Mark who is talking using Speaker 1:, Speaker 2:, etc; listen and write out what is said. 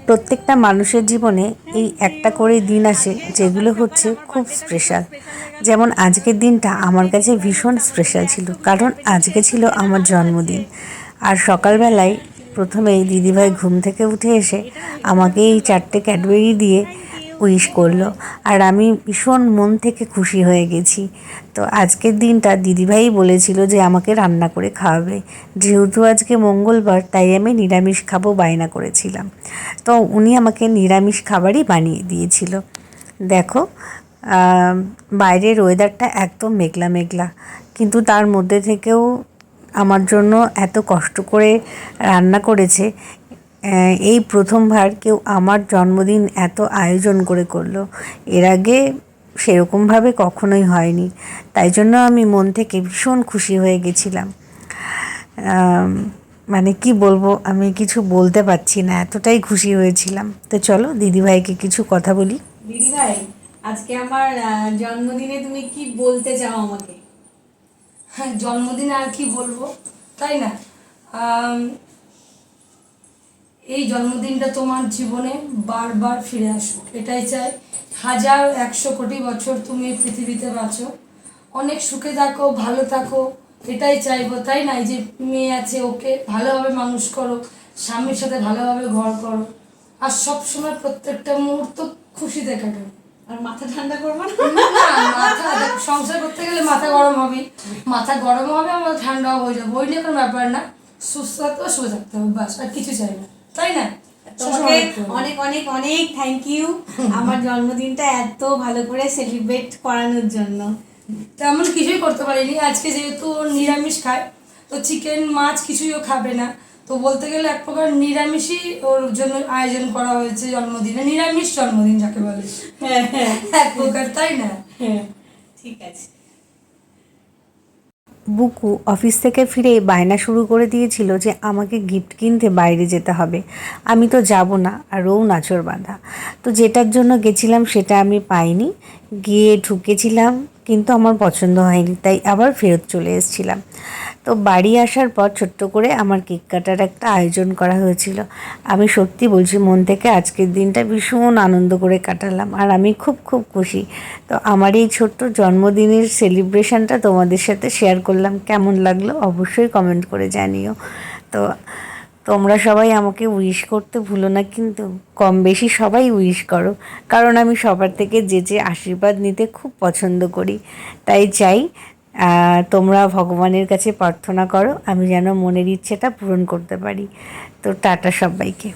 Speaker 1: প্রত্যেকটা মানুষের জীবনে এই একটা করে দিন আসে যেগুলো হচ্ছে খুব স্পেশাল। যেমন আজকের দিনটা আমার কাছে ভীষণ স্পেশাল ছিল, কারণ আজকে ছিল আমার জন্মদিন। আর সকালবেলায় প্রথমেই দিদিভাই ঘুম থেকে উঠে এসে আমাকে এই 4টে ক্যাডবেরি দিয়ে উইশ করলো, আর আমি ভীষণ মন থেকে খুশি হয়ে গেছি। তো আজকের দিনটা দিদিভাই বলেছিল যে আমাকে রান্না করে খাওয়াবে, যেহেতু আজকে মঙ্গলবার তাই আমি নিরামিষ খাবো বায়না করেছিলাম। তো উনি আমাকে নিরামিষ খাবারই বানিয়ে দিয়েছিল। দেখো, বাইরের ওয়েদারটা একদম মেঘলা মেঘলা, কিন্তু তার মধ্যে থেকেও আমার জন্য এত কষ্ট করে রান্না করেছে। এই প্রথমবার কেউ আমার জন্মদিন এত আয়োজন করে করলো। এর আগে সেরকমভাবে কখনোই হয়নি, তাই জন্য আমি মন থেকে ভীষণ খুশি হয়ে গেছিলাম। মানে কি বলবো, আমি কিছু বলতে পারছি না, এতটাই খুশি হয়েছিলাম। তো চলো দিদিভাইকে কিছু কথা বলি।
Speaker 2: দিদিভাই, আজকে আমার জন্মদিনে তুমি কি বলতে চাও আমাকে?
Speaker 3: হ্যাঁ, জন্মদিনে আর কি বলবো, তাই না? আম, এই জন্মদিনটা তোমার জীবনে বারবার ফিরে আসুক, এটাই চাই। 1000-100 কোটি বছর তুমি এই পৃথিবীতে বাঁচো, অনেক সুখে থাকো, ভালো থাকো, এটাই চাইবো, তাই না? এই যে মেয়ে আছে, ওকে ভালোভাবে মানুষ করো, স্বামীর সাথে ভালোভাবে ঘর করো, আর সবসময় প্রত্যেকটা মুহূর্ত খুশিতে কাটাও।
Speaker 2: আর মাথা ঠান্ডা করবো না?
Speaker 3: না, মাথা সংসার করতে গেলে মাথা গরম হবে, মাথা গরম হবে, আমরা ঠান্ডাও হয়ে যাবো, ওই নিয়ে কোনো ব্যাপার না। সুস্থ থাকতে হবে, সুস্থ থাকতে হবে, বাস, আর কিছু চাই না, তাই না?
Speaker 2: তোমাকে অনেক অনেক অনেক থ্যাংক ইউ আমার জন্মদিনটা এত ভালো করে সেলিব্রেট করানোর জন্য।
Speaker 3: তেমন কিছুই করতে পারিনি আজকে, যেহেতু ও নিরামিষ খায়, তো চিকেন মাছ কিছুই ও খাবে না। তো বলতে গেলে এক প্রকার নিরামিষই ওর জন্য আয়োজন করা হয়েছে জন্মদিনে, নিরামিষ জন্মদিন যাকে বলে।
Speaker 2: হ্যাঁ হ্যাঁ,
Speaker 3: এক প্রকার, তাই না?
Speaker 2: হ্যাঁ, ঠিক আছে।
Speaker 1: বুকু অফিস থেকে ফিরে বায়না শুরু করে দিয়েছিল যে আমাকে গিফট কিনতে বাইরে যেতে হবে। আমি তো যাব না, আর ও নাচর বাঁধা। তো যেটার জন্য গেছিলাম সেটা আমি পাইনি, গিয়ে ঢুকেছিলাম কিন্তু আমার পছন্দ হয়নি, তাই আবার ফেরত চলে এসেছিলাম। তো বাড়ি আসার পর ছোট্ট করে আমার কেক কাটার একটা আয়োজন করা হয়েছিল। আমি সত্যি বলছি, মন থেকে আজকের দিনটা ভীষণ আনন্দ করে কাটালাম, আর আমি খুব খুব খুশি। তো আমার এই ছোট্ট জন্মদিনের সেলিব্রেশনটা তোমাদের সাথে শেয়ার করলাম। কেমন লাগলো অবশ্যই কমেন্ট করে জানিও। তো তোমরা সবাই আমাকে উইশ করতে ভুলো না, কিন্তু কম বেশি সবাই উইশ করো, কারণ আমি সবার থেকে যে আশীর্বাদ নিতে খুব পছন্দ করি। তাই চাই তোমরা ভগবানের কাছে প্রার্থনা করো আমি যেন মনের ইচ্ছেটা পূরণ করতে পারি। তো টাটা সবাইকে।